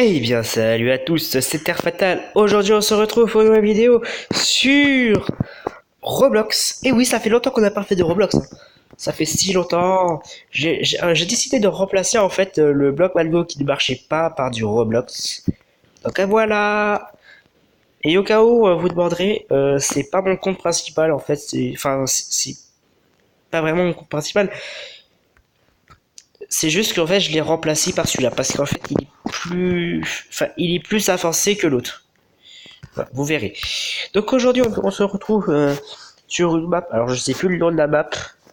Eh bien salut à tous, c'est Terre Fatale. Aujourd'hui on se retrouve pour une nouvelle vidéo sur Roblox. Et oui, ça fait longtemps qu'on n'a pas fait de Roblox, hein. Ça fait si longtemps. J'ai décidé de remplacer en fait le bloc Malgo qui ne marchait pas par du Roblox. Donc voilà. Et au cas où vous demanderez, c'est pas mon compte principal en fait. C'est pas vraiment mon compte principal. C'est juste qu'en fait je l'ai remplacé par celui-là parce qu'en fait il est plus avancé que l'autre. Voilà, vous verrez. Donc aujourd'hui, on se retrouve sur une map. Alors, je sais plus le nom de la map.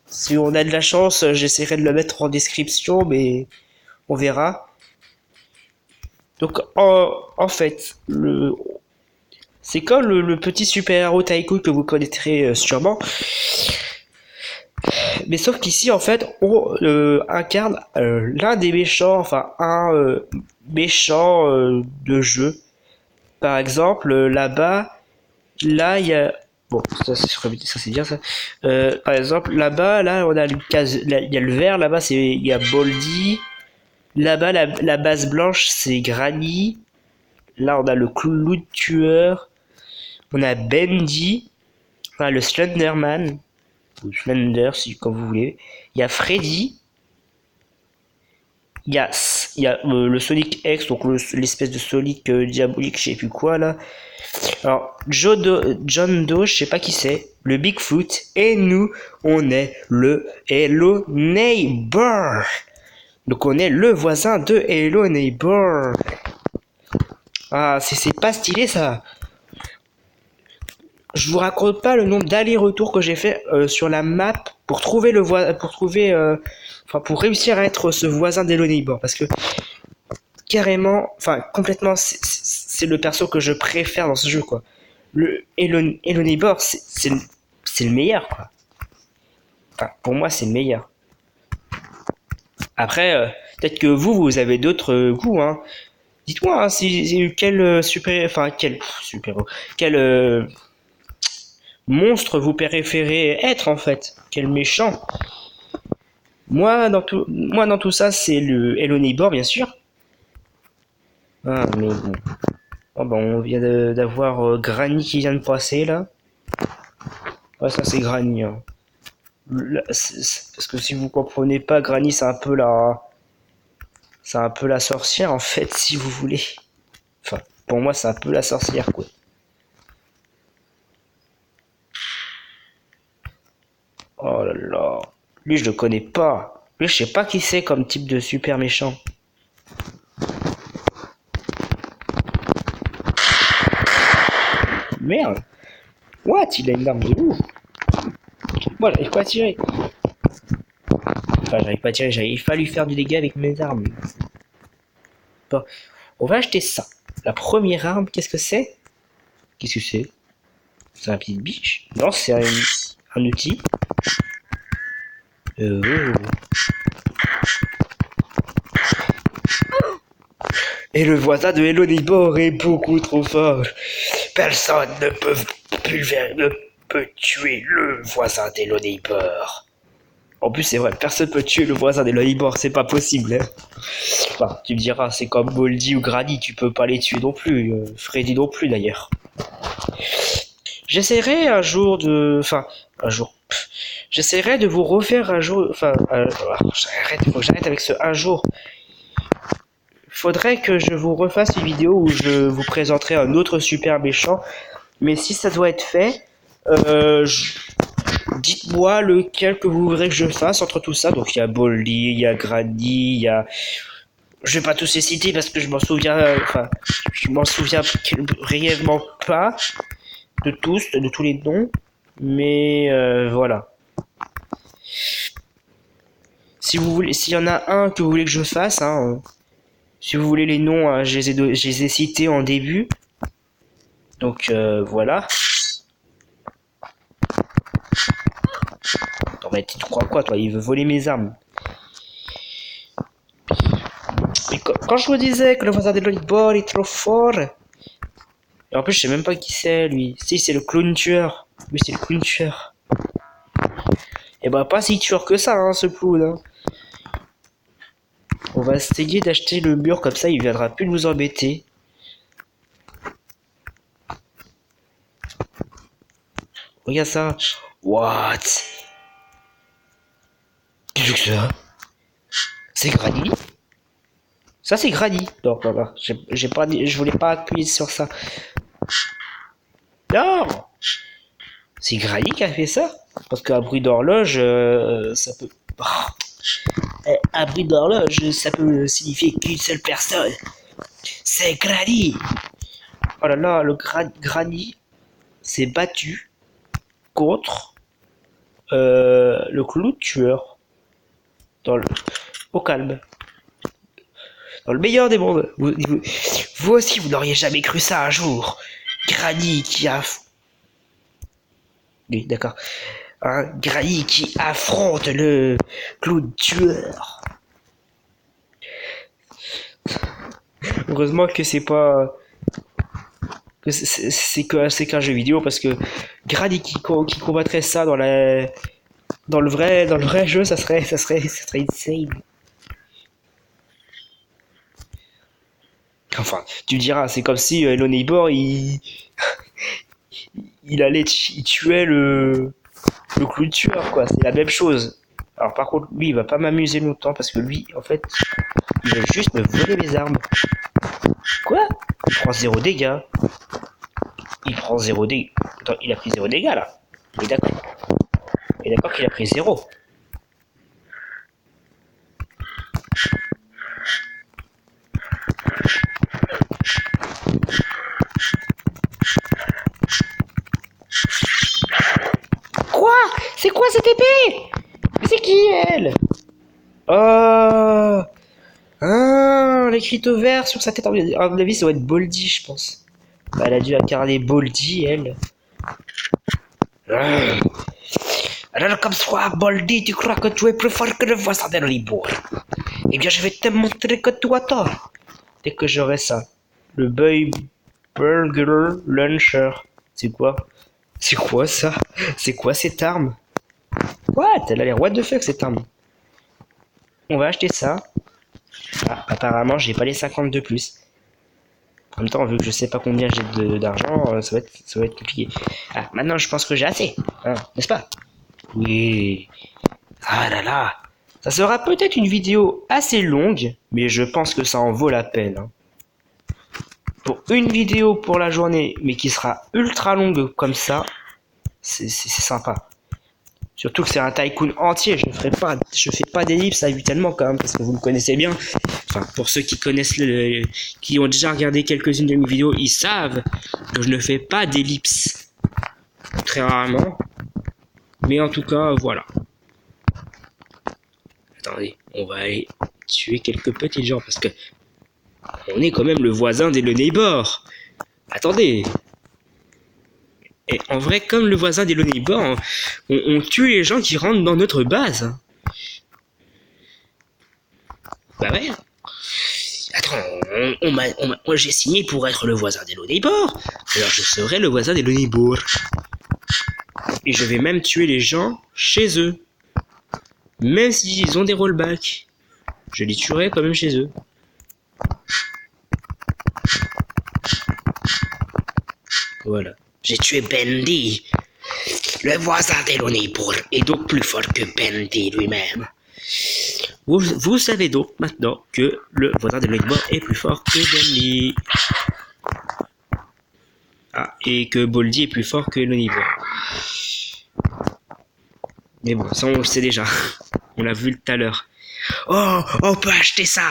Si on a de la chance, j'essaierai de le mettre en description, mais on verra. Donc, en fait, c'est comme le petit super-héros Taiko que vous connaîtrez sûrement. Mais sauf qu'ici, en fait, on incarne l'un des méchants, enfin, un méchant de jeu. Par exemple, là, il y a. Bon, ça c'est bien ça. Par exemple, là-bas, là, on a une case. Il y a le vert, là-bas, il y a Boldy. Là-bas, la base blanche, c'est Granny. Là, on a le clown tueur. On a Bendy. On a le Slenderman. Ou Slender, si comme vous voulez. Il y a Freddy. Il y a le Sonic X, donc l'espèce de Sonic diabolique, je sais plus quoi là. Alors, John Doe, je sais pas qui c'est, le Bigfoot, et nous, on est le Hello Neighbor. Donc on est le voisin de Hello Neighbor. Ah, c'est pas stylé ça. Je vous raconte pas le nombre d'allers-retours que j'ai fait sur la map pour trouver pour réussir à être ce voisin d'Hello Neighbor, parce que carrément, enfin complètement, c'est le perso que je préfère dans ce jeu quoi. Le Hello Neighbor, c'est le meilleur quoi. Enfin, pour moi, c'est le meilleur. Après, peut-être que vous avez d'autres goûts, hein. Dites-moi, hein, quel quel monstre vous préférez être en fait, quel méchant. Moi dans tout ça, c'est le Hello Neighbor bien sûr. Ah, mais bon. Oh, bah, on vient d'avoir Granny qui vient de passer là. Ouais, ça c'est Granny, hein. Parce que si vous comprenez pas, Granny c'est un peu la sorcière en fait, si vous voulez. Enfin, pour moi, c'est un peu la sorcière quoi. Oh là là. Lui, je le connais pas. Lui, je sais pas qui c'est comme type de super méchant. Merde. What? Il a une arme de ouf. Moi, j'arrive pas à tirer. Enfin, j'arrive pas à tirer, j'arrive pas à lui faire du dégât avec mes armes. Bon, on va acheter ça. La première arme, qu'est-ce que c'est? Qu'est-ce que c'est? C'est un petit biche? Non, c'est un outil. Oh. Et le voisin de Hello Neighbor est beaucoup trop fort. Personne ne peut tuer le voisin d'Hello Neighbor. En plus, c'est vrai, personne peut tuer le voisin d'Hello Neighbor, c'est pas possible. Hein. Enfin, tu me diras, c'est comme Boldy ou Granny, tu peux pas les tuer non plus. Freddy non plus d'ailleurs. J'essaierai un jour de. Enfin, un jour. J'essaierai de vous refaire un jour. Enfin, faut que j'arrête avec ce un jour. Faudrait que je vous refasse une vidéo où je vous présenterai un autre super méchant. Mais si ça doit être fait, dites-moi lequel que vous voudrez que je fasse entre tout ça. Donc il y a Bolly, il y a Granny, il y a. Je vais pas tous les citer parce que je m'en souviens. Je m'en souviens réellement pas de tous les noms. Mais voilà. Si vous voulez, s'il y en a un que vous voulez que je fasse, hein, si vous voulez les noms, je les ai cités en début. Donc voilà. Non mais tu crois quoi toi? Il veut voler mes armes. Mais quand je vous disais que le voisin de Lollipop est trop fort. Et en plus je sais même pas qui c'est lui. Si c'est le clown tueur. Lui c'est le clown tueur. Et bah pas si tueur que ça hein ce clown hein. On va essayer d'acheter le mur, comme ça il viendra plus nous embêter. Regarde ça. What? Qu'est-ce que c'est ça? C'est Granny? Ça c'est Granny. Non, non, non. J'ai pas, je voulais pas appuyer sur ça. Non! C'est Granny qui a fait ça? Parce qu'un bruit d'horloge, ça peut... Un bruit d'horloge, ça peut signifier qu'une seule personne. C'est Granny! Oh là là, le Granny s'est battu contre le clown tueur. Dans le... Au calme. Dans le meilleur des mondes. Vous aussi, vous n'auriez jamais cru ça un jour. Granny qui a... Oui, d'accord. Un Granny qui affronte le clown tueur. Heureusement que c'est pas... que c'est qu'un jeu vidéo, parce que Granny qui combattrait ça dans la... Dans le vrai jeu, ça serait insane. Enfin, tu diras, c'est comme si Hello Neighbor, il tuait le clown tueur, quoi. C'est la même chose. Alors par contre, lui, il va pas m'amuser longtemps, parce que lui, en fait, il va juste me voler mes armes. Quoi? Il prend 0 dégâts. Il prend 0 dégâts. Attends, il a pris 0 dégâts, là. Il est d'accord. Il est d'accord qu'il a pris 0. Quoi? C'est quoi cette épée? C'est qui, elle? Oh! Ah, l'écriteau vert sur sa tête. À mon avis, ça doit être Boldy, je pense. Bah, elle a dû incarner Boldy, elle. Ah. Alors, comme soir, Boldy, tu crois que tu es plus fort que le voisin de Libourg? Eh bien, je vais te montrer que tu as tort. Dès que j'aurai ça. Le Boy Burger Launcher. C'est quoi? C'est quoi ça? C'est quoi cette arme? What? Elle a l'air what the fuck cette arme. On va acheter ça. Ah, apparemment, j'ai pas les 50 de plus. En même temps, vu que je sais pas combien j'ai d'argent, ça va être compliqué. Ah, maintenant, je pense que j'ai assez. Hein, n'est-ce pas? Oui. Ah là là. Ça sera peut-être une vidéo assez longue, mais je pense que ça en vaut la peine. Hein. Pour une vidéo pour la journée, mais qui sera ultra longue comme ça, c'est sympa. Surtout que c'est un tycoon entier, je fais pas d'ellipse habituellement quand même, parce que vous me connaissez bien. Enfin, pour ceux qui connaissent qui ont déjà regardé quelques-unes de mes vidéos, ils savent que je ne fais pas d'ellipse. Très rarement. Mais en tout cas, voilà. Attendez, on va aller tuer quelques petits gens, parce que on est quand même le voisin des Neighbor. Attendez. Et en vrai, comme le voisin des Neighbor, on tue les gens qui rentrent dans notre base. Bah ouais. Attends, moi j'ai signé pour être le voisin des Neighbor. Alors je serai le voisin des Neighbor. Et je vais même tuer les gens chez eux. Même s'ils ont des rollbacks. Je les tuerai quand même chez eux. Voilà. J'ai tué Bendy. Le voisin d'Elonipur est donc plus fort que Bendy lui-même. Vous savez donc maintenant que le voisin d'Elonipur est plus fort que Bendy. Ah, et que Boldy est plus fort que Elonipur. Mais bon, ça on le sait déjà. On l'a vu tout à l'heure. Oh, on peut acheter ça.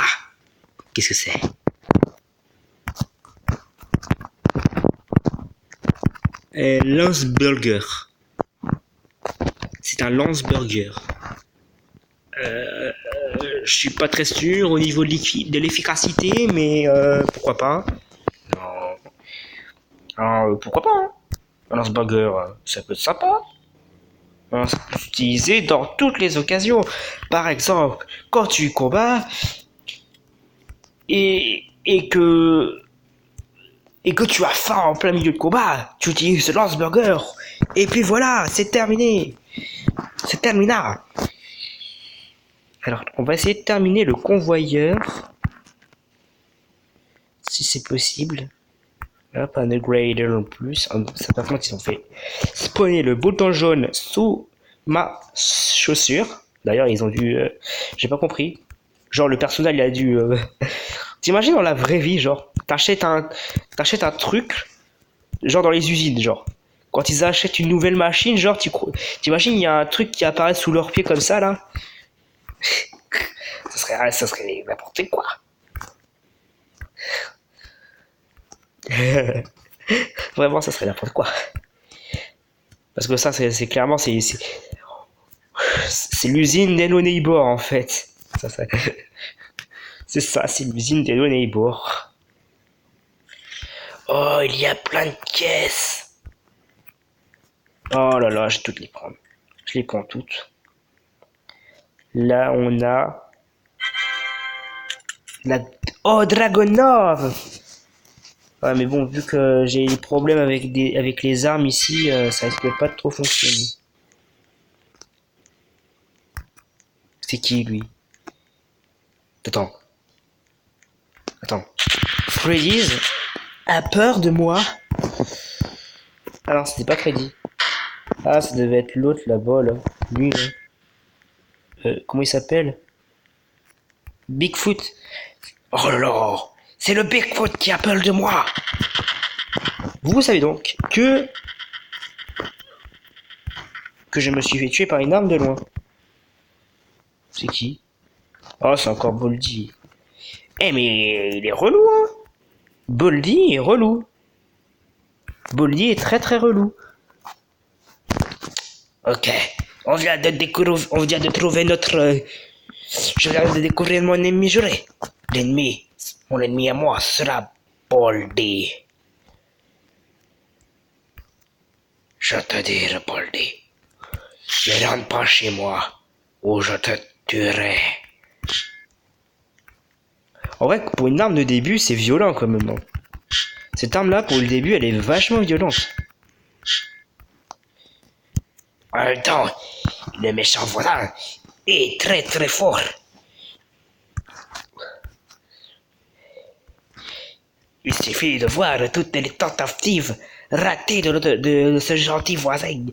Qu'est-ce que c'est? Lance Burger. C'est un Lance Burger. Je suis pas très sûr au niveau de l'efficacité, mais pourquoi pas? Non. Alors, pourquoi pas? Hein, un Lance Burger, ça peut être sympa. Alors, ça peut s'utiliser dans toutes les occasions. Par exemple, quand tu combats et que tu as faim en plein milieu de combat, tu utilises ce lance-burger, et puis voilà, c'est terminé. C'est terminé. Alors, on va essayer de terminer le convoyeur. Si c'est possible. Hop, un upgrader en plus. Ça, par contre, ils ont fait spawner le bouton jaune sous ma chaussure. D'ailleurs, ils ont dû... j'ai pas compris. Genre, le personnel, il a dû... T'imagines dans la vraie vie, genre, t'achètes un truc, genre dans les usines, genre. Quand ils achètent une nouvelle machine, genre, t'imagines, il y a un truc qui apparaît sous leurs pieds comme ça, là. Ça serait n'importe quoi. Vraiment, ça serait n'importe quoi. Parce que ça, c'est clairement, c'est l'usine d'Hello Neighbor, en fait. C'est ça, c'est l'usine d'Hello Neighbor. Oh, il y a plein de caisses. Oh là là, je vais toutes les prendre. Je les prends toutes. Là, on a... La... Oh, Dragonov. Ouais, mais bon, vu que j'ai des problèmes avec les armes ici, ça risque pas de trop fonctionner. C'est qui, lui? Attends. Freddy's a peur de moi? Ah non, c'était pas Freddy. Ah, ça devait être l'autre là-bas, là. Lui, là. Comment il s'appelle? Bigfoot. Oh là là, c'est le Bigfoot qui a peur de moi. Vous savez donc que je me suis fait tuer par une arme de loin. C'est qui? Oh, c'est encore Boldy. Eh mais il est relou, hein. Boldy est relou. Boldy est très très relou. Ok, on vient de trouver notre... Je viens de découvrir mon ennemi juré. Mon ennemi à moi sera Boldy. Je te dis, Boldy, ne rentre pas chez moi ou je te tuerai. En vrai, pour une arme de début, c'est violent quand même. Hein. Cette arme-là, pour le début, elle est vachement violente. En même temps, le méchant voisin est très très fort. Il suffit de voir toutes les tentatives ratées de ce gentil voisin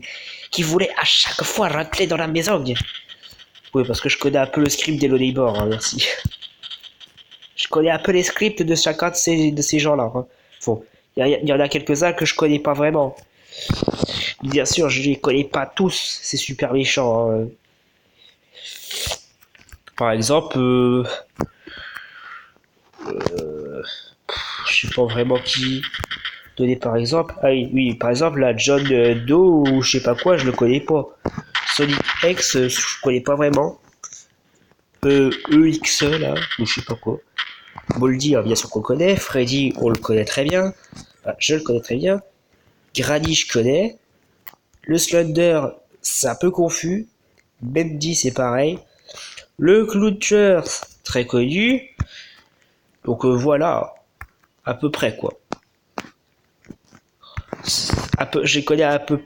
qui voulait à chaque fois rentrer dans la maison. Oui, parce que je connais un peu le script d'Hello Neighbor, hein, merci. Je connais un peu les scripts de chacun de ces gens-là. Hein. Bon, il y en a quelques-uns que je connais pas vraiment. Bien sûr, je les connais pas tous, c'est super méchant. Hein. Par exemple, je sais pas vraiment qui donner par exemple. Ah oui, par exemple, la John Doe ou je sais pas quoi, je le connais pas. Sonic X, je connais pas vraiment. EX là, ou je sais pas quoi. Boldy, bien sûr qu'on le connaît. Freddy, on le connaît très bien. Enfin, je le connais très bien. Granny, je connais. Le Slender, c'est un peu confus. Bendy, c'est pareil. Le Cloutcher, très connu. Donc voilà, à peu près quoi. Je les connais à peu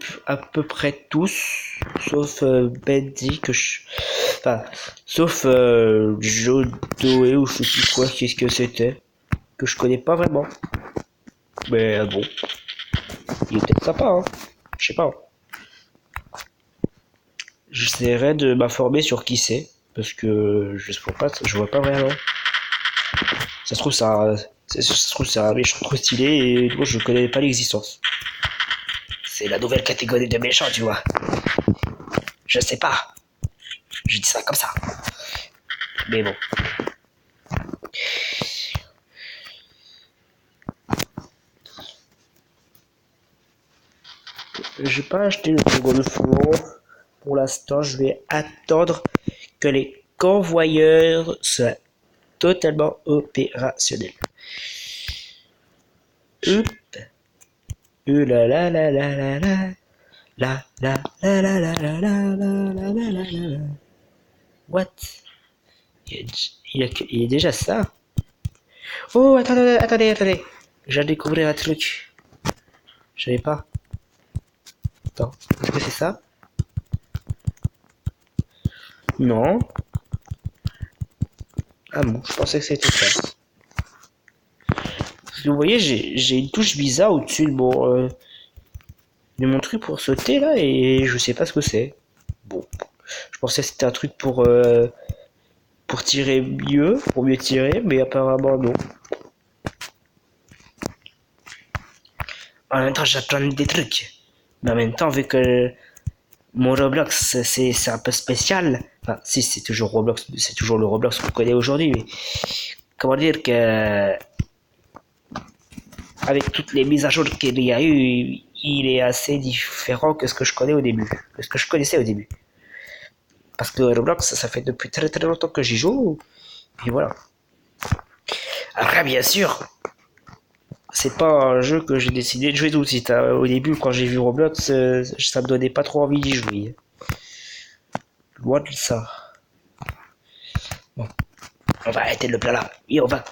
près tous, sauf Bendy que je... Enfin, sauf Jodoé ou je sais plus quoi, qu'est-ce que c'était, que je connais pas vraiment. Mais bon, il est peut-être sympa, hein. Je sais pas. J'essaierai de m'informer sur qui c'est, parce que je vois pas vraiment. Ça se trouve, c'est un méchant trop stylé et moi je connais pas l'existence. C'est la nouvelle catégorie de méchants, tu vois. Je sais pas. Je dis ça comme ça. Mais bon. J'ai pas acheté le second floor. Pour l'instant, je vais attendre que les convoyeurs soient totalement opérationnels. Hop. La la la la la la. La la la la la la la la la la la. What? Il y a déjà ça? Oh, attendez. J'ai découvert un truc. Je savais pas. Attends, est-ce que c'est ça? Non. Ah bon, je pensais que c'était ça. Parce que vous voyez, j'ai une touche bizarre au-dessus de mon truc pour sauter là et je sais pas ce que c'est. Bon, je pensais que c'était un truc pour tirer mieux, pour mieux tirer, mais apparemment non. En même temps, j'apprends des trucs. Mais en même temps, vu que mon Roblox, c'est un peu spécial. Enfin, si, c'est toujours Roblox, c'est toujours le Roblox qu'on connaît aujourd'hui. Mais comment dire que, avec toutes les mises à jour qu'il y a eu, il est assez différent que ce que je connais au début. Que ce que je connaissais au début. Parce que Roblox, ça fait depuis très très longtemps que j'y joue. Et voilà. Après, bien sûr, c'est pas un jeu que j'ai décidé de jouer tout de suite. Hein. Au début, quand j'ai vu Roblox, ça me donnait pas trop envie d'y jouer. Loin de ça. Bon, on va arrêter le blabla et on va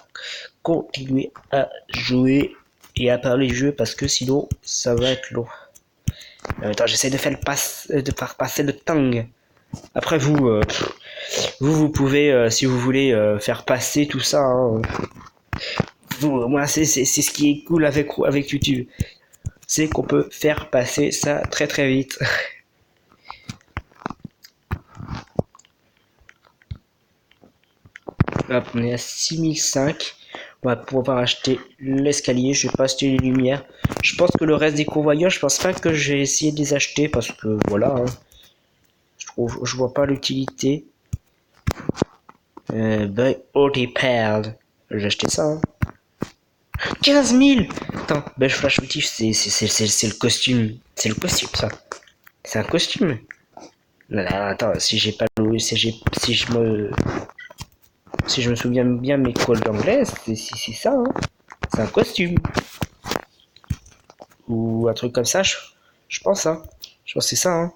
continuer à jouer et à parler du jeu parce que sinon ça va être long. Attends, j'essaie de faire passer le temps. Après vous pouvez si vous voulez faire passer tout ça. Hein. Moi c'est ce qui est cool avec YouTube, c'est qu'on peut faire passer ça très très vite. Hop, on est à 6005. On va pouvoir acheter l'escalier. Je vais pas acheter les lumières. Je pense que le reste des convoyeurs, je pense pas que j'ai essayé de les acheter parce que voilà. Hein. Je vois pas l'utilité. Buy Orty Pearl. J'ai acheté ça. Hein. 15 000. Attends, Belge Flash Motif, c'est le costume. C'est le costume, ça. C'est un costume. Là, attends, si j'ai pas si je me souviens bien mes cols d'anglais, c'est ça, hein. C'est un costume. Ou un truc comme ça, je pense, hein. Je pense que c'est ça, hein.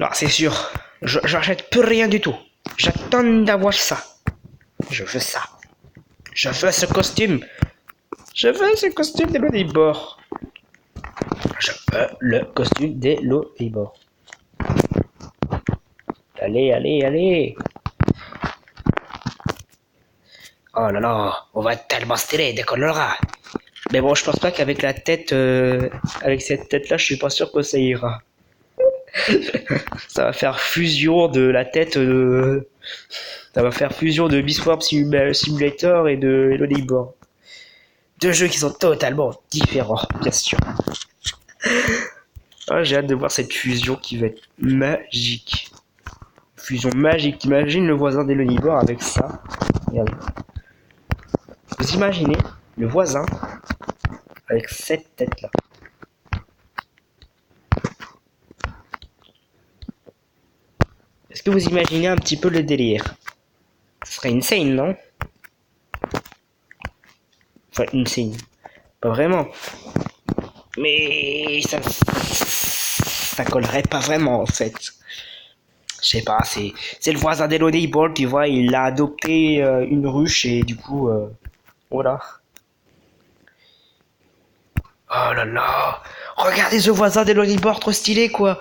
Non, c'est sûr. J'achète plus rien du tout. J'attends d'avoir ça. Je veux ça. Je veux ce costume. Je veux ce costume des Lolibor. Je veux le costume des Lolibor. Allez, allez, allez. Oh là là, on va être tellement stylé dès qu'on l'aura. Mais bon, je pense pas qu'avec la tête, avec cette tête-là, je suis pas sûr que ça ira. Ça va faire fusion de la tête de... Ça va faire fusion de Beast Wars Simulator et de Lolibor. Deux jeux qui sont totalement différents, bien sûr. Ah, j'ai hâte de voir cette fusion qui va être magique. Fusion magique. T'imagines le voisin des Lolibor avec ça. Regardez. Vous imaginez le voisin avec cette tête-là. Est-ce que vous imaginez un petit peu le délire? Ce serait insane, non? Enfin, insane. Pas vraiment. Mais ça collerait pas vraiment, en fait. Je sais pas, c'est le voisin d'Elodie Bolt, tu vois, il a adopté une ruche et du coup, voilà. Oh là là, regardez ce voisin d'Elodie Bolt, trop stylé quoi.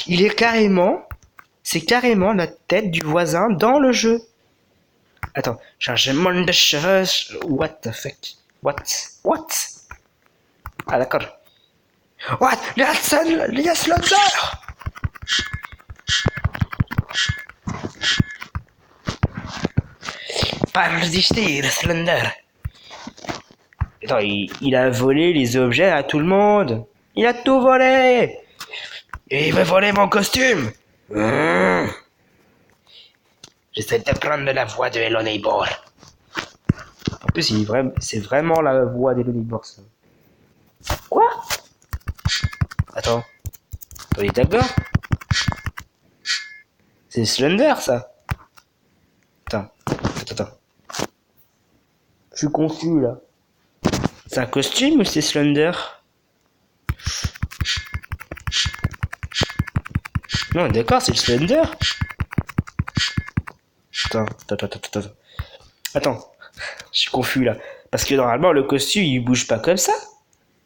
Il est carrément, c'est carrément la tête du voisin dans le jeu. Attends, changement de cheveux, what the fuck, what? Ah d'accord. What? Yes, Slaughter! Parle d'Ishtir, Slender. Attends, il a volé les objets à tout le monde. Il a tout volé. Et il veut voler mon costume. J'essaie de prendre la voix de Elon Eibor. En plus, c'est vraiment la voix d'Elon Eibor, ça. Quoi? Attends. Attends, il est d'accord? C'est Slender, ça. Attends. Je suis confus, là. C'est un costume ou c'est Slender? Non, d'accord, c'est le Slender. Attends. Je suis confus, là. Parce que normalement, le costume, il bouge pas comme ça.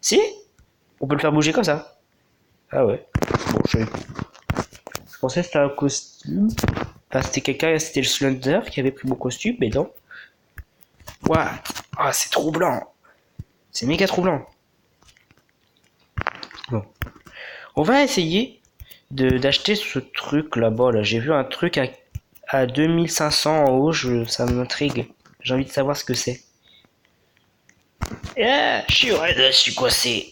Si? On peut le faire bouger comme ça. Ah ouais. Bon, je pensais que c'était un costume. Enfin, c'était quelqu'un, c'était le Slender qui avait pris mon costume, mais non. What? Ah, c'est troublant. C'est méga troublant. Bon. On va essayer d'acheter ce truc là-bas. Là. J'ai vu un truc à 2500 en haut. Ça m'intrigue. J'ai envie de savoir ce que c'est. Ah, je suis coincé.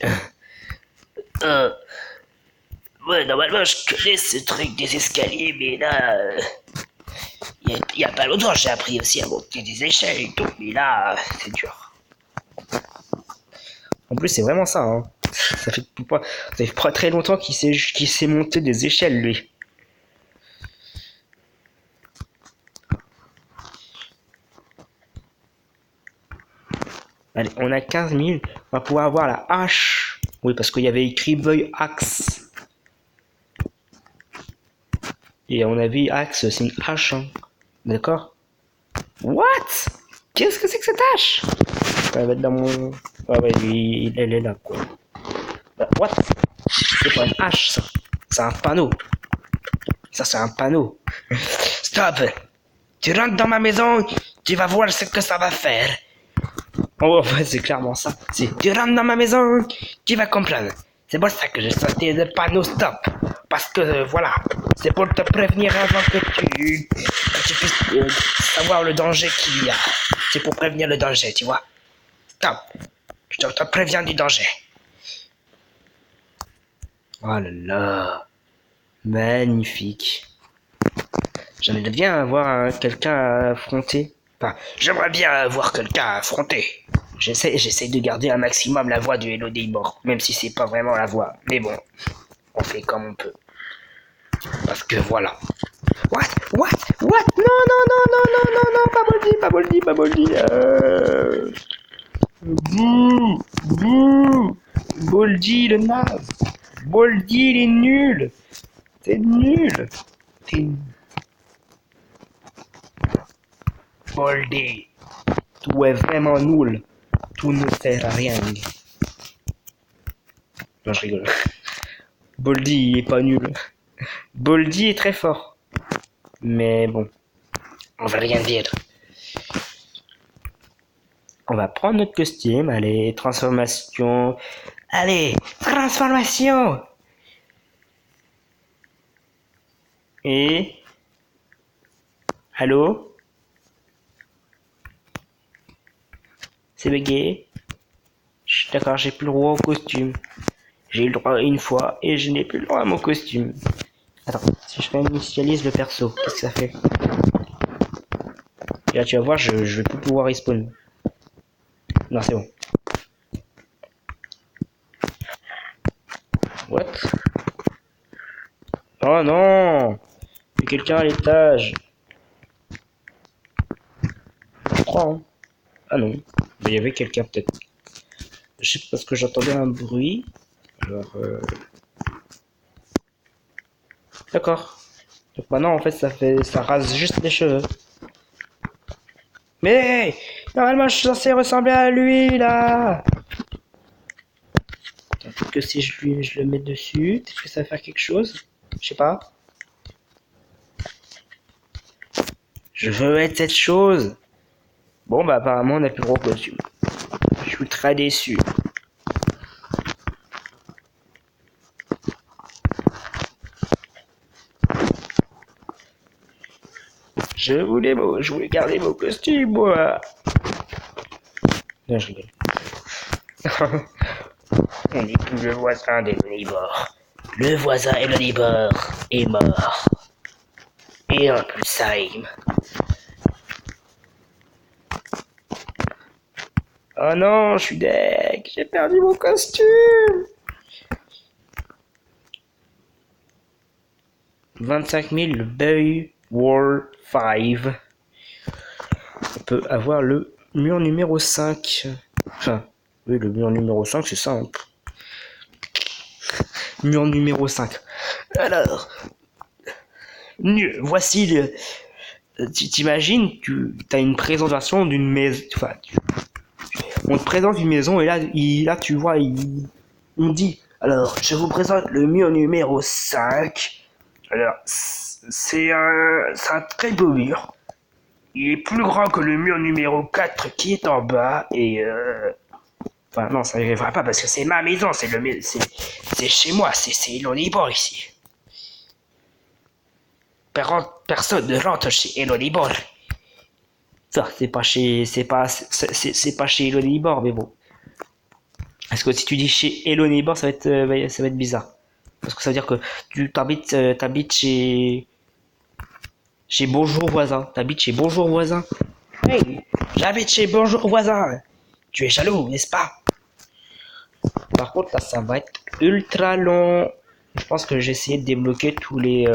Ouais, normalement, je connais ce truc des escaliers, mais là, il y a pas longtemps, j'ai appris aussi à monter des échelles et tout, mais là, c'est dur. En plus, c'est vraiment ça, hein. Ça fait pas très longtemps qu'il sait monter des échelles, lui. Allez, on a 15 000. On va pouvoir avoir la hache. Oui, parce qu'il y avait écrit Boy Axe. Et on a vu Axe, c'est une hache. Hein. D'accord? What? Qu'est-ce que c'est que cette hache? Elle va être dans mon... Ah ouais, elle est là, quoi. What? C'est pas une hache, ça. C'est un panneau. Ça, c'est un panneau. Stop! Tu rentres dans ma maison, tu vas voir ce que ça va faire. Oh, ouais, c'est clairement ça. Si tu rentres dans ma maison, tu vas comprendre. C'est pour ça que j'ai sorti le panneau stop. Parce que, voilà, c'est pour te prévenir avant que tu puisses savoir le danger qu'il y a. C'est pour prévenir le danger, tu vois. Stop. Je te préviens du danger. Oh là là. Magnifique. J'aimerais bien avoir quelqu'un à affronter. Enfin, j'aimerais bien avoir quelqu'un à affronter. J'essaie de garder un maximum la voix du Hello des morts, même si c'est pas vraiment la voix. Mais bon, on fait comme on peut. Parce que voilà. What? Non, non, non, non, non, non, non, pas Boldy. Bouh. Boldy le naze. Boldy il est nul. C'est nul. Boldy. Tout est vraiment nul. Tout ne sert à rien. Non, je rigole. Boldy est pas nul. Boldy est très fort. Mais bon, on va rien dire. On va prendre notre costume. Allez, transformation. Allez, transformation. Et... Allô? C'est bugué. D'accord, j'ai plus le droit au costume. J'ai eu le droit une fois et je n'ai plus le droit à mon costume. Attends, si je réinitialise le perso, qu'est-ce que ça fait? Et là tu vas voir, je vais plus pouvoir respawn. Non, c'est bon. What? Oh non! Il y a quelqu'un à l'étage. Je crois, hein. Ah non. Il y avait quelqu'un peut-être. Je sais parce que j'entendais un bruit. Alors, D'accord. Donc maintenant, en fait, ça rase juste les cheveux. Mais normalement, je suis censé ressembler à lui là. Peut-être que si je le mets dessus, est-ce que ça va faire quelque chose? Je sais pas. Je veux être cette chose. Bon bah apparemment on n'a plus le droit au costume. Je suis très déçu. Je voulais garder mon costume moi. Non je rigole. On n'est plus le voisin d'Elonibor. Le voisin Elonibor est mort. Et un Pulsheim. Oh non, je suis deg. J'ai perdu mon costume. 25 000 le Bay War 5. On peut avoir le mur numéro 5. Enfin, oui, le mur numéro 5, c'est ça. Hein. Mur numéro 5. Alors, voici le... Tu t'imagines, tu as une présentation d'une maison... Enfin, on te présente une maison et là, là tu vois, on dit, alors, je vous présente le mur numéro 5. Alors, c'est un très beau mur. Il est plus grand que le mur numéro 4 qui est en bas et enfin non, ça n'arrivera pas parce que c'est ma maison, c'est chez moi, c'est Elonibor ici. Personne ne rentre chez Elonibor. Ça, c'est pas chez Elonibor, mais bon. Parce que si tu dis chez Elonibor, ça va être bizarre. Parce que ça veut dire que tu t'habites chez Bonjour Voisin. T'habites chez Bonjour Voisin. Hey, j'habite chez Bonjour Voisin. Tu es jaloux, n'est-ce pas? Par contre, là, ça va être ultra long. Je pense que j'ai essayé de débloquer tous les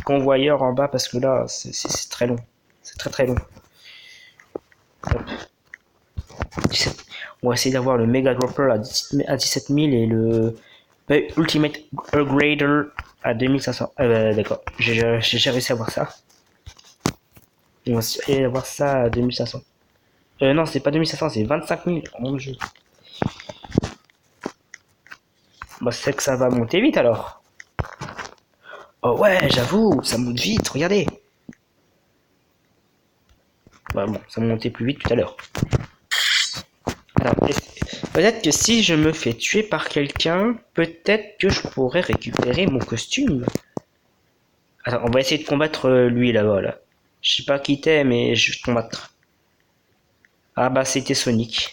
convoyeurs en bas parce que là, c'est très long. C'est très très long. Hop. On va essayer d'avoir le Mega Dropper à 17 000 et le Ultimate Upgrader à 2500. D'accord, j'ai réussi à avoir ça. On va essayer d'avoir ça à 2500. Non, c'est pas 2500, c'est 25 000. Oh mon dieu. Bah, c'est que ça va monter vite alors. Oh ouais, j'avoue, ça monte vite, regardez. Bah bon, ça montait plus vite tout à l'heure. Alors, peut-être que si je me fais tuer par quelqu'un, peut-être que je pourrais récupérer mon costume. Alors, on va essayer de combattre lui là-bas, là. Je sais pas qui t'es, mais je vais te combattre. Ah bah, c'était Sonic.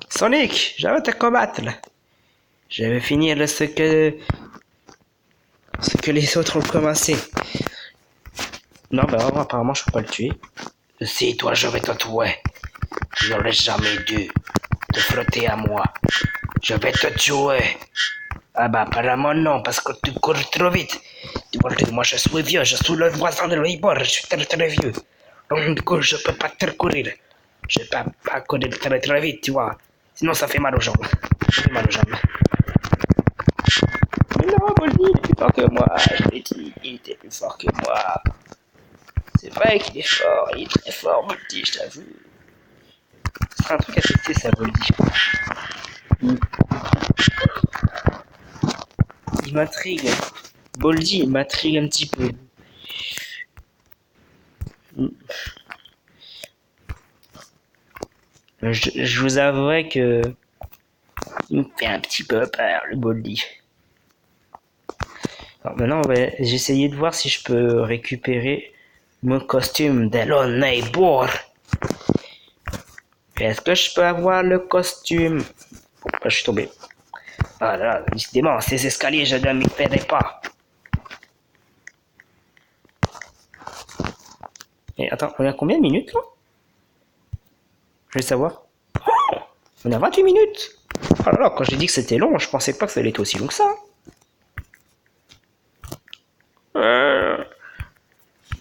Sonic, j'arrête te combattre, là. Je vais finir ce que les autres ont commencé. Non, bah apparemment je peux pas le tuer. Si toi je vais te tuer, je n'aurais jamais dû te frotter à moi. Je vais te tuer. Ah bah apparemment non, parce que tu cours trop vite. Tu vois, moi je suis vieux, je suis le voisin de l'Ibor, je suis très très vieux. Donc du coup je peux pas te courir. Je peux pas courir très très vite, tu vois. Sinon ça fait mal aux jambes. Ça fait mal aux jambes. Mais non, Boldy, il est plus fort que moi. Je l'ai dit, il était plus fort que moi. C'est vrai qu'il est fort, il est très fort, Boldy, je t'avoue. Ce sera un truc à tester, ça, Boldy. Il m'intrigue. Boldy, il m'intrigue un petit peu. Je vous avouerai que il me fait un petit peu peur, le Boldy. Alors maintenant, j'ai essayé de voir si je peux récupérer mon costume d'Elon Neighbor. Est-ce que je peux avoir le costume? Pourquoi je suis tombé? Ah là, décidément, ces escaliers, je ne m'y perds pas. Et attends, on est à combien de minutes là? Je vais savoir. Oh, on est à 28 minutes. Oh là là, quand j'ai dit que c'était long, je pensais pas que ça allait être aussi long que ça.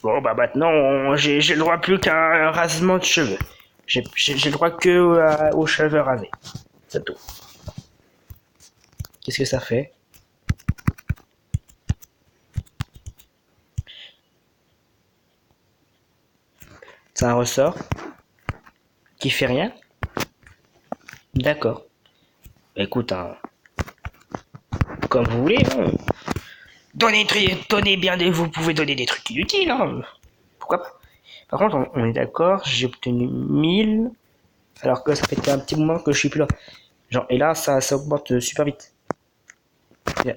Bon bah maintenant, j'ai le droit plus qu'à un rasement de cheveux. J'ai le droit que aux cheveux rasés. C'est tout. Qu'est-ce que ça fait? C'est un ressort qui fait rien? D'accord. Bah, écoute, hein, comme vous voulez, hein. Donnez bien vous pouvez donner des trucs inutiles, hein. Pourquoi pas? Par contre, on est d'accord, j'ai obtenu 1000, alors que ça fait un petit moment que je suis plus là. Genre, et là, ça augmente super vite.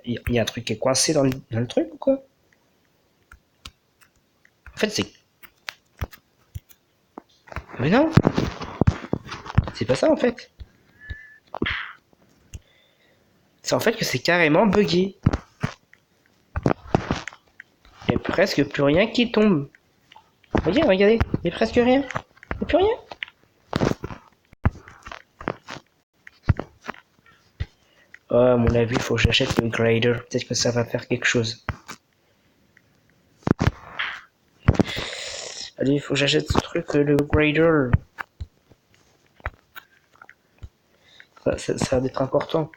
Il y a un truc qui est coincé dans le truc ou quoi? En fait, c'est... Mais non! C'est pas ça en fait. C'est en fait que c'est carrément buggé. Il n'y a presque plus rien qui tombe. Regardez, il n'y a presque rien. Il n'y a plus rien. Oh, à mon avis, il faut que j'achète le grader. Peut-être que ça va faire quelque chose. Allez, il faut que j'achète ce truc, le grader. Ça va être important.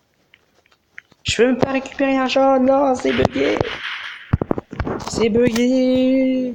Je peux même pas récupérer un jaune. Non, c'est bugué. C'est bugué.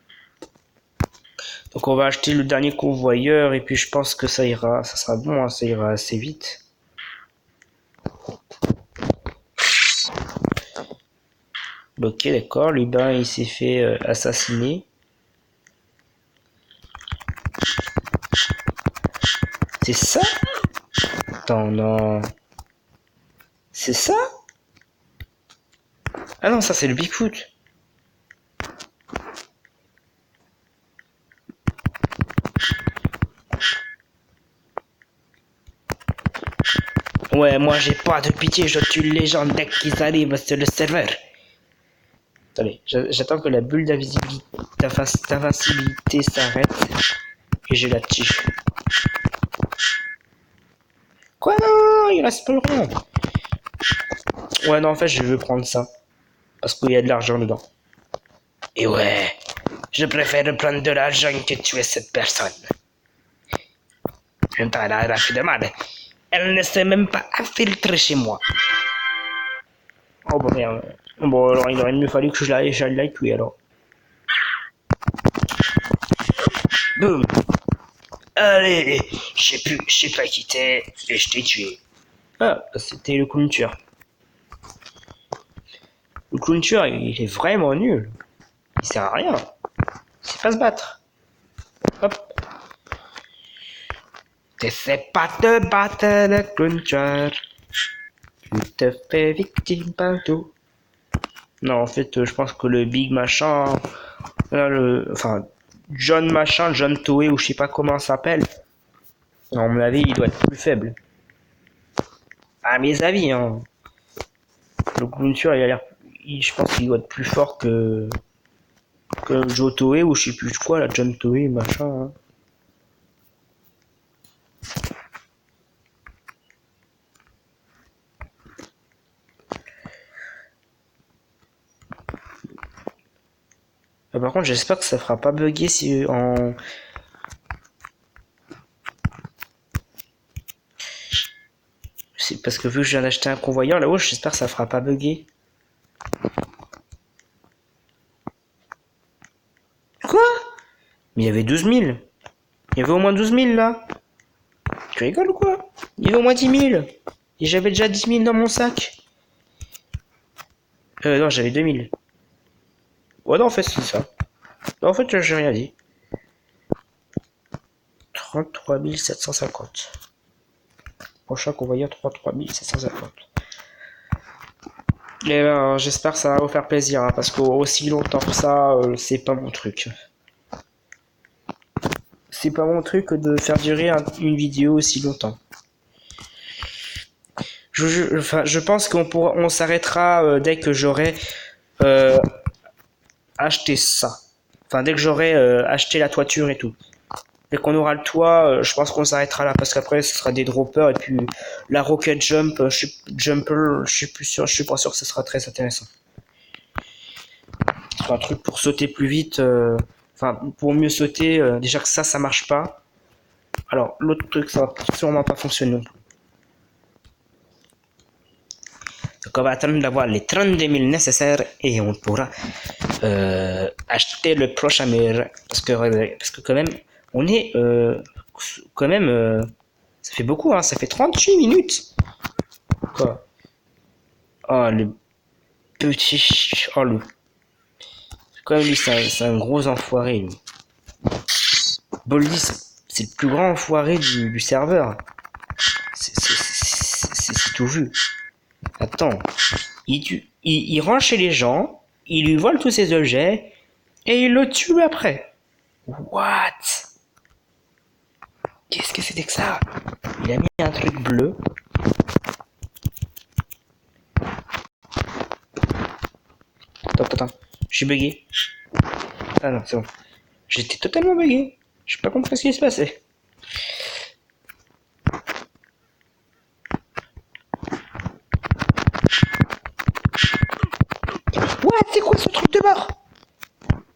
on va acheter le dernier convoyeur et puis je pense que ça ira, ça sera bon, hein, ça ira assez vite. Ok, d'accord, Lubin il s'est fait assassiner. C'est ça? Attends, non. C'est ça? Ah non, ça c'est le Bigfoot. Ouais, moi j'ai pas de pitié, je tue les gens dès qu'ils arrivent sur le serveur. Attendez, j'attends que la bulle d'invincibilité s'arrête et je la tue. Quoi? Non, il reste pas rien. Ouais, non, en fait, je veux prendre ça. Parce qu'il y a de l'argent dedans. Et ouais, je préfère prendre de l'argent que tuer cette personne. Elle a fait de mal. Elle ne s'est même pas infiltrée chez moi. Oh bah merde. Bon, alors il aurait mieux fallu que j'aille la tuer alors. Boum. Allez, je sais pas qui t'es et je t'ai tué. Ah, c'était le clown tueur. Le clown tueur, il est vraiment nul. Il sert à rien. Il sait pas se battre. Hop. T'essaies pas de battre le clown tueur. Tu te fais victime partout. Non, en fait, je pense que le Big machin, enfin, John machin, John Toei ou je sais pas comment ça s'appelle. À mon avis, il doit être plus faible. À mes avis, hein. Le clown tueur, il a l'air, je pense qu'il doit être plus fort que Joe Toei ou je sais plus quoi, la John Toei machin. Hein. Par contre, j'espère que ça fera pas bugger si en... C'est parce que vu que je viens d'acheter un convoyeur là-haut, j'espère que ça fera pas bugger. Quoi? Mais il y avait 12 000. Il y avait au moins 12 000 là. Tu rigoles ou quoi? Il y avait au moins 10 000. Et j'avais déjà 10 000 dans mon sac. Non, j'avais 2 000. Ouais, non, en fait, c'est ça. Non, en fait, j'ai rien dit. 33 750. Prochain convoyeur 33 750. Et ben, j'espère que ça va vous faire plaisir, hein, parce qu'aussi longtemps que ça, c'est pas mon truc. C'est pas mon truc de faire durer une vidéo aussi longtemps. Je pense on s'arrêtera dès que j'aurai acheté ça. Enfin, dès que j'aurai acheté la toiture et tout. Dès qu'on aura le toit, je pense qu'on s'arrêtera là parce qu'après ce sera des droppers et puis la rocket jump, jumper, je suis pas sûr que ce sera très intéressant. C'est un truc pour sauter plus vite, enfin pour mieux sauter. Déjà que ça marche pas. Alors l'autre truc ça va sûrement pas fonctionner non plus. Donc on va attendre d'avoir les 32 000 nécessaires et on pourra acheter le prochain mur parce que quand même on est quand même ça fait beaucoup hein, ça fait 38 minutes. Quoi? Oh le petit quand même lui c'est un gros enfoiré lui. Boldy c'est le plus grand enfoiré du serveur. C'est tout vu. Attends, il rentre chez les gens, il lui vole tous ses objets et il le tue après. What? Qu'est-ce que c'était que ça? Il a mis un truc bleu. Attends, je suis bugué. Ah non, c'est bon. J'étais totalement bugué. Je sais pas compris ce qui se passait. What? C'est quoi ce truc de mort?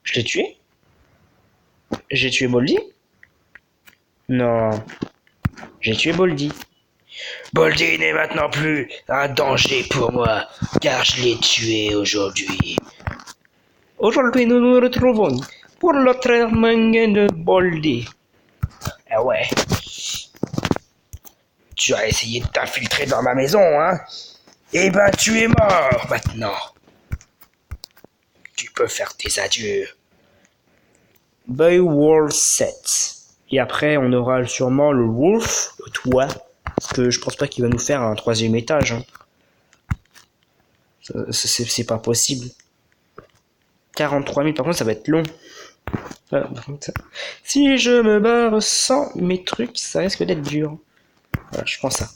Je l'ai tué? J'ai tué Boldy? Non. J'ai tué Boldy. Boldy n'est maintenant plus un danger pour moi, car je l'ai tué aujourd'hui. Aujourd'hui, nous nous retrouvons pour l'autre mangue de Boldy. Ah ouais. Tu as essayé de t'infiltrer dans ma maison, hein? Eh ben, tu es mort maintenant. Tu peux faire tes adieux. Beowulf 7. Et après, on aura sûrement le Wolf, le toit. Parce que je pense pas qu'il va nous faire un troisième étage. Hein. C'est pas possible. 43 000, par contre, ça va être long. Si je me barre sans mes trucs, ça risque d'être dur. Voilà, je prends ça.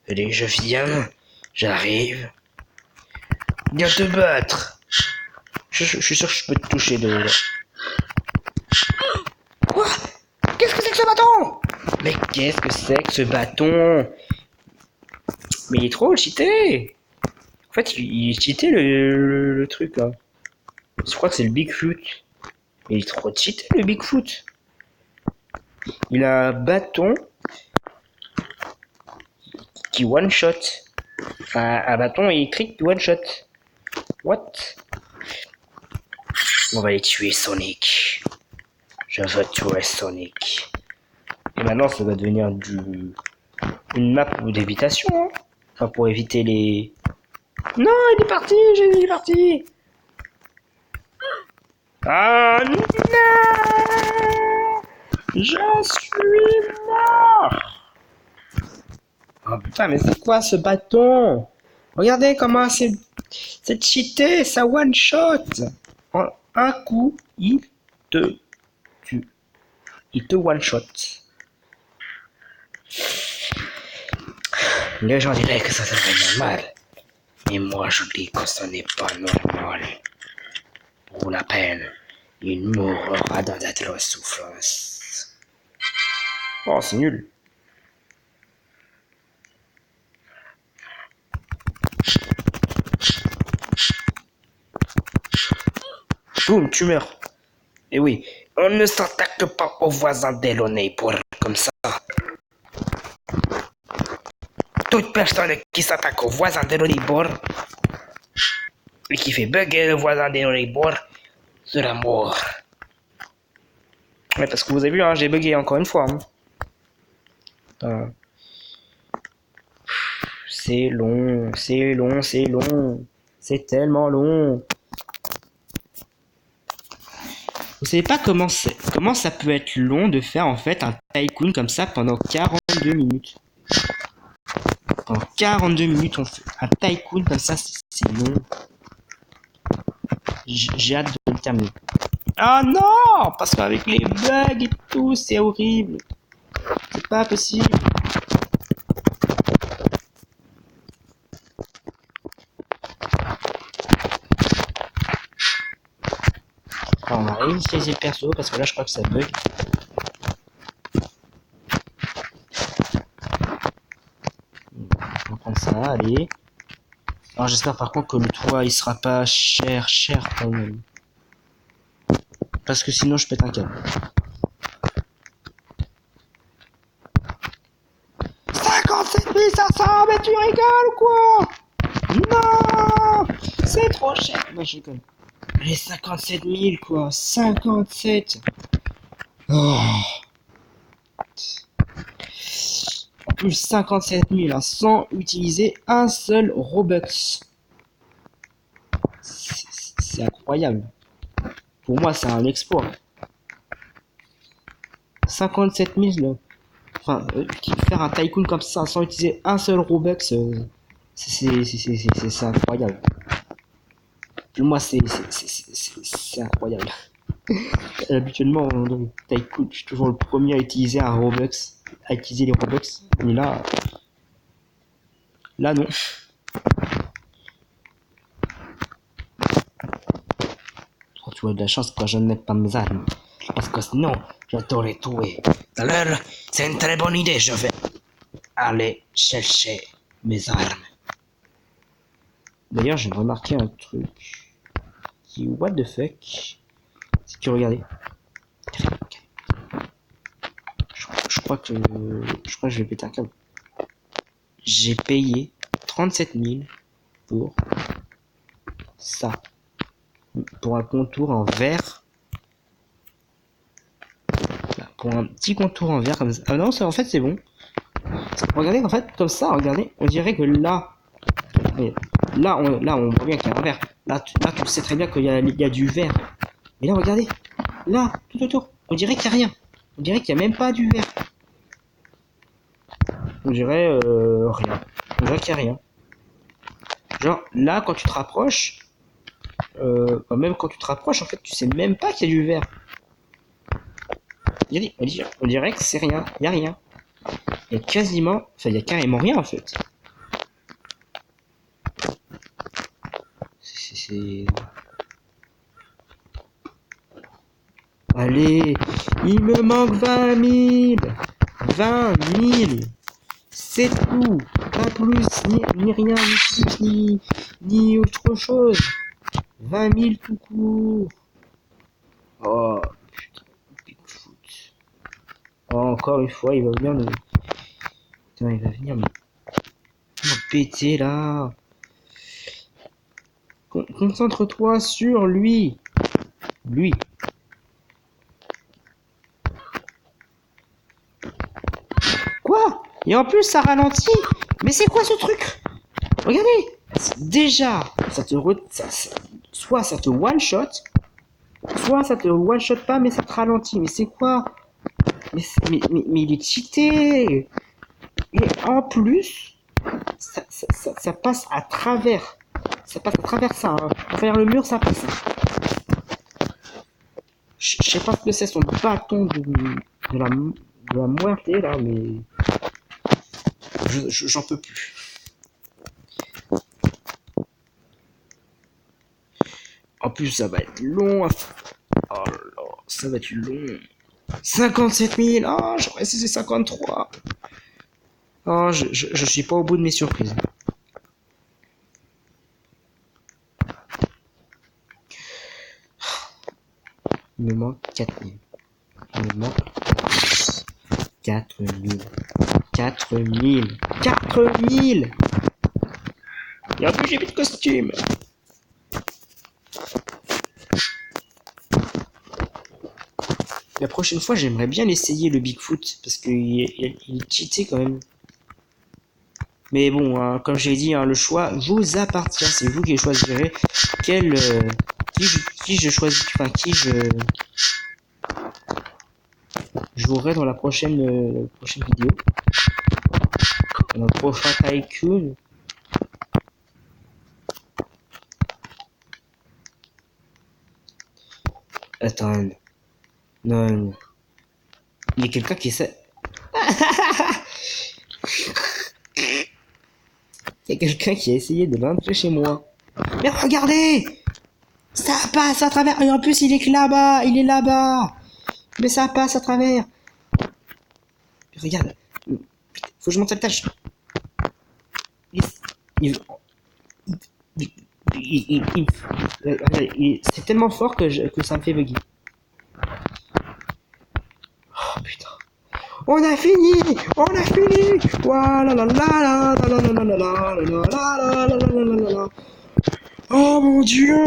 Allez, je viens. J'arrive. Viens te battre. Je suis sûr que je peux te toucher de là. Quoi? Qu'est-ce que c'est que ce bâton? Mais qu'est-ce que c'est que ce bâton? Mais il est trop cheaté. En fait, il cheaté le truc là. Je crois que c'est le Bigfoot. Mais il est trop cheaté le Bigfoot. Il a un bâton qui one shot. Enfin, un bâton électrique qui one shot. What? On va les tuer, Sonic. Je veux tuer Sonic. Et maintenant, ça va devenir une map d'évitation. Hein. Enfin, pour éviter les... Non, il est parti, il est parti. Ah non! Je suis mort! Oh putain, mais c'est quoi ce bâton? Regardez comment c'est cheaté, ça one shot. En un coup, il te tue. Il te one shot. Les gens diraient que ça serait normal. Mais moi je dis que ce n'est pas normal. Pour la peine, il mourra dans d'atroces souffrances. Oh, c'est nul. Boum, tu meurs. Et oui, on ne s'attaque pas aux voisins délonnés pour comme ça. Toute personne qui s'attaque aux voisins délonnés pour et qui fait bugger le voisin délonnés pour sera mort. Ouais, parce que vous avez vu, hein, j'ai bugué encore une fois. Hein. C'est long, c'est long, c'est long. C'est tellement long. Vous savez pas comment ça peut être long de faire en fait un tycoon comme ça pendant 42 minutes. Pendant 42 minutes on fait un tycoon comme ça, c'est long. J'ai hâte de le terminer. Ah non! Parce qu'avec les bugs et tout, c'est horrible. C'est pas possible. Alors, on va réinitialiser le perso parce que là je crois que ça bug. On va prendre ça, allez. Alors j'espère par contre que le toit il sera pas cher quand même. Parce que sinon je pète un câble. 57 500, mais tu rigoles ou quoi? Non! C'est trop cher. Non, je rigole. Les 57 000 quoi. 57. Oh. En plus 57 000 hein, sans utiliser un seul Robux. C'est incroyable. Pour moi c'est un exploit. 57 000 là. Enfin, faire un tycoon comme ça sans utiliser un seul Robux, c'est incroyable. Pour moi, c'est incroyable. Habituellement, dans le tycoon, je suis toujours le premier à utiliser un Robux, à utiliser les Robux. Mais là non. Oh, tu as de la chance que je n'ai pas mes armes. Parce que sinon, je t'aurais tué. Alors, c'est une très bonne idée. Je vais aller chercher mes armes. D'ailleurs, j'ai remarqué un truc qui, what the fuck, si tu regardais. Je crois que je vais péter un câble. J'ai payé 37 000 pour ça. Pour un contour en vert pour un petit contour en vert comme ça. Ah non, en fait c'est bon. Regardez, en fait, comme ça, regardez, on dirait que là, et là on voit bien qu'il y a un vert. Là, tu sais très bien qu'il y a du vert. Mais là, regardez, là, tout autour, on dirait qu'il n'y a rien. On dirait qu'il n'y a même pas du vert. On dirait rien. On dirait qu'il n'y a rien. Genre, là, quand tu te rapproches, même quand tu te rapproches, en fait, tu sais même pas qu'il y a du vert. On dirait que c'est rien. Il n'y a rien. Il y a quasiment, enfin, il y a carrément rien, en fait. C'est... Allez, il me manque 20 000. 20 000. C'est tout. Pas plus, ni rien, ni plus, ni autre chose. 20 000 tout court. Oh, putain, Bigfoot. Oh, encore une fois, il va venir me... Putain, il va venir me péter, là. Concentre-toi sur lui. Lui. Quoi? Et en plus, ça ralentit. Mais c'est quoi ce truc? Regardez. Déjà, soit ça te one-shot, soit ça te one-shot pas, mais ça te ralentit. Mais c'est quoi? Mais il est cheaté. Et en plus, ça passe à travers. Ça passe à travers ça. Hein. À travers le mur, ça passe. Je sais pas ce que c'est son bâton de la muerte là, mais j'en peux plus. En plus, ça va être long. Oh là, ça va être long. 57 000. Oh, j'aurais essayé 53. Oh, je suis pas au bout de mes surprises. Il me manque 4 000. Il me manque 4 000. 4 000. 4 000. Et en plus, j'ai plus de costume. La prochaine fois, j'aimerais bien l'essayer le Bigfoot parce qu'il est cheaté quand même. Mais bon, hein, comme j'ai dit, hein, le choix vous appartient. C'est vous qui choisirez quel qui je choisis, enfin qui je jouerai dans la prochaine vidéo, dans le prochain Tycoon. Attends, non, il y a quelqu'un qui essaie. Il y a quelqu'un qui a essayé de l'entrer chez moi. Mais regardez, ça passe à travers. Et en plus, il est là-bas, il est là-bas. Mais ça passe à travers. Regarde, faut que je monte cette tâche. C'est tellement fort que ça me fait bugger. Oh putain. On a fini. Voilà la la la la la la la la la la la la. Oh mon dieu.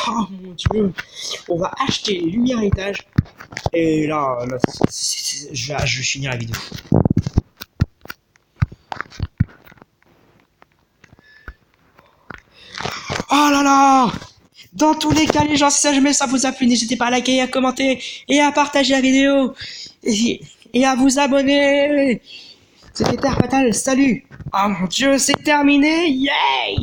Oh mon dieu. On va acheter les lumières à l'étage. Et là je vais finir la vidéo. Oh là là. Dans tous les cas, les gens, si ça jamais ça vous a plu, n'hésitez pas à liker, à commenter et à partager la vidéo. Et à vous abonner. C'était Terre Fatale, salut. Oh mon dieu, c'est terminé. Yay.